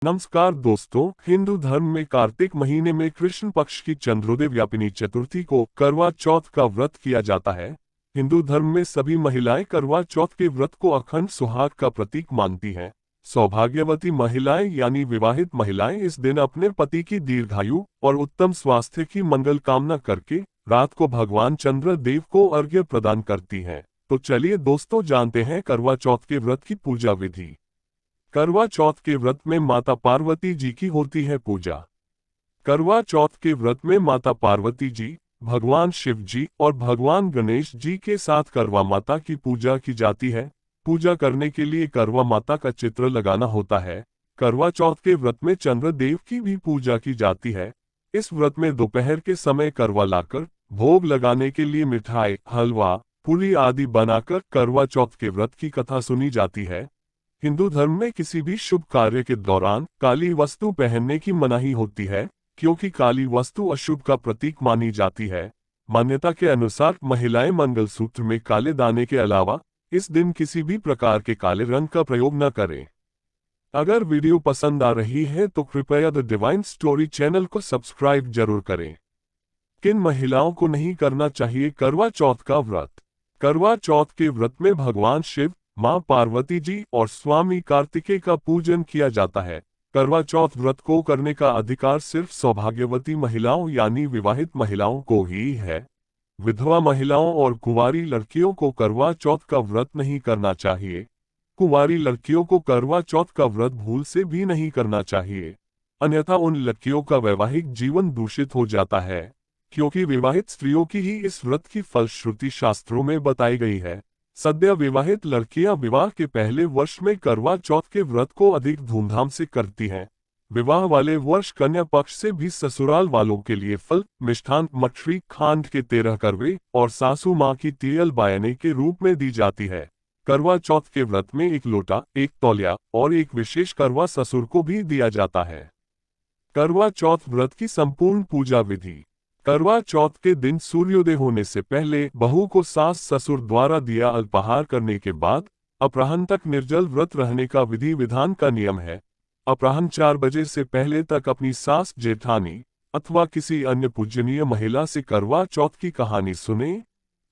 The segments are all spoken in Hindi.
नमस्कार दोस्तों, हिंदू धर्म में कार्तिक महीने में कृष्ण पक्ष की चंद्रोदय व्यापिनी चतुर्थी को करवा चौथ का व्रत किया जाता है। हिंदू धर्म में सभी महिलाएं करवा चौथ के व्रत को अखंड सुहाग का प्रतीक मानती हैं। सौभाग्यवती महिलाएं यानी विवाहित महिलाएं इस दिन अपने पति की दीर्घायु और उत्तम स्वास्थ्य की मंगल कामना करके रात को भगवान चंद्र देव को अर्घ्य प्रदान करती हैं। तो चलिए दोस्तों, जानते हैं करवा चौथ के व्रत की पूजा विधि। करवा चौथ के व्रत में माता पार्वती जी की होती है पूजा। करवा चौथ के व्रत में माता पार्वती जी, भगवान शिव जी और भगवान गणेश जी के साथ करवा माता की पूजा की जाती है। पूजा करने के लिए करवा माता का चित्र लगाना होता है। करवा चौथ के व्रत में चंद्र देव की भी पूजा की जाती है। इस व्रत में दोपहर के समय करवा लाकर भोग लगाने के लिए मिठाई, हलवा, पूरी आदि बनाकर करवा चौथ के व्रत की कथा सुनी जाती है। हिंदू धर्म में किसी भी शुभ कार्य के दौरान काली वस्तु पहनने की मनाही होती है, क्योंकि काली वस्तु अशुभ का प्रतीक मानी जाती है। मान्यता के अनुसार महिलाएं मंगलसूत्र में काले दाने के अलावा इस दिन किसी भी प्रकार के काले रंग का प्रयोग न करें। अगर वीडियो पसंद आ रही है तो कृपया द डिवाइन स्टोरी चैनल को सब्सक्राइब जरूर करें। किन महिलाओं को नहीं करना चाहिए करवा चौथ का व्रत? करवा चौथ के व्रत में भगवान शिव, मां पार्वती जी और स्वामी कार्तिकेय का पूजन किया जाता है। करवा चौथ व्रत को करने का अधिकार सिर्फ सौभाग्यवती महिलाओं यानी विवाहित महिलाओं को ही है। विधवा महिलाओं और कुंवारी लड़कियों को करवा चौथ का व्रत नहीं करना चाहिए। कुंवारी लड़कियों को करवा चौथ का व्रत भूल से भी नहीं करना चाहिए, अन्यथा उन लड़कियों का वैवाहिक जीवन दूषित हो जाता है, क्योंकि विवाहित स्त्रियों की ही इस व्रत की फलश्रुति शास्त्रों में बताई गई है। सद्य विवाहित लड़कियां विवाह के पहले वर्ष में करवा चौथ के व्रत को अधिक धूमधाम से करती हैं। विवाह वाले वर्ष कन्या पक्ष से भी ससुराल वालों के लिए फल, मिष्ठान, मठरी, खांड के 13 करवे और सासू मां की तियल बायने के रूप में दी जाती है। करवा चौथ के व्रत में एक लोटा, एक तौलिया और एक विशेष करवा ससुर को भी दिया जाता है। करवा चौथ व्रत की संपूर्ण पूजा विधि। करवा चौथ के दिन सूर्योदय होने से पहले बहू को सास ससुर द्वारा दिया अल्पाहार करने के बाद अपराह्न तक निर्जल व्रत रहने का विधि विधान का नियम है। अपराह्न 4 बजे से पहले तक अपनी सास, जेठानी अथवा किसी अन्य पूजनीय महिला से करवा चौथ की कहानी सुने।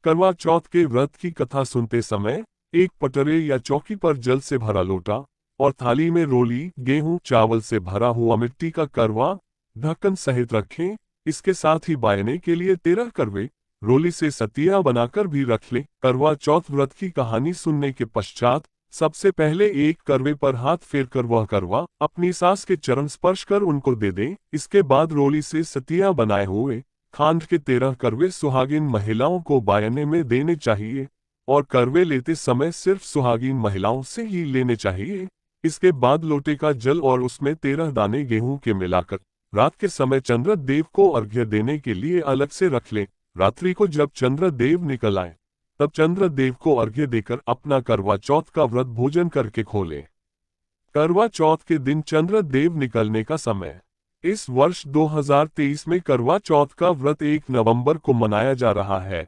करवा चौथ के व्रत की कथा सुनते समय एक पटरे या चौकी पर जल से भरा लोटा और थाली में रोली, गेहूं, चावल से भरा हुआ मिट्टी का करवा ढक्कन सहित रखें। इसके साथ ही बायने के लिए 13 करवे रोली से सतिया बनाकर भी रख लें। करवा चौथ व्रत की कहानी सुनने के पश्चात सबसे पहले एक करवे पर हाथ फेरकर वह करवा अपनी सास के चरण स्पर्श कर उनको दे दें। इसके बाद रोली से सतिया बनाए हुए खांड के 13 करवे सुहागिन महिलाओं को बायने में देने चाहिए और करवे लेते समय सिर्फ सुहागिन महिलाओं से ही लेने चाहिए। इसके बाद लोटे का जल और उसमें 13 दाने गेहूं के मिलाकर रात के समय चंद्र देव को अर्घ्य देने के लिए अलग से रख लें। रात्रि को जब चंद्र देव निकल आए तब चंद्र देव को अर्घ्य देकर अपना करवा चौथ का व्रत भोजन करके खोलें। करवा चौथ के दिन चंद्र देव निकलने का समय। इस वर्ष 2023 में करवा चौथ का व्रत 1 नवंबर को मनाया जा रहा है।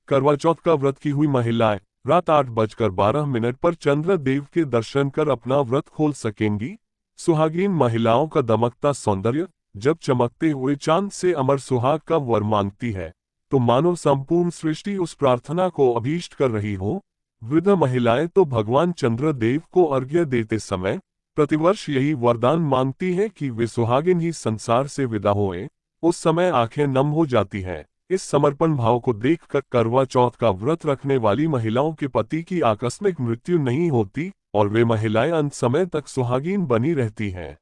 करवा चौथ का व्रत की हुई महिलाएं रात 8:12 पर चंद्र देव के दर्शन कर अपना व्रत खोल सकेंगी। सुहागिन महिलाओं का दमकता सौंदर्य जब चमकते हुए चांद से अमर सुहाग का वर मांगती है तो मानो संपूर्ण सृष्टि उस प्रार्थना को अभीष्ट कर रही हो। वृद्ध महिलाएं तो भगवान चंद्र देव को अर्घ्य देते समय प्रतिवर्ष यही वरदान मांगती हैं कि वे सुहागिन ही संसार से विदा होएं। उस समय आंखें नम हो जाती हैं। इस समर्पण भाव को देखकर करवा चौथ का व्रत रखने वाली महिलाओं के पति की आकस्मिक मृत्यु नहीं होती और वे महिलाएं अंत समय तक सुहागिन बनी रहती हैं।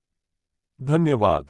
धन्यवाद।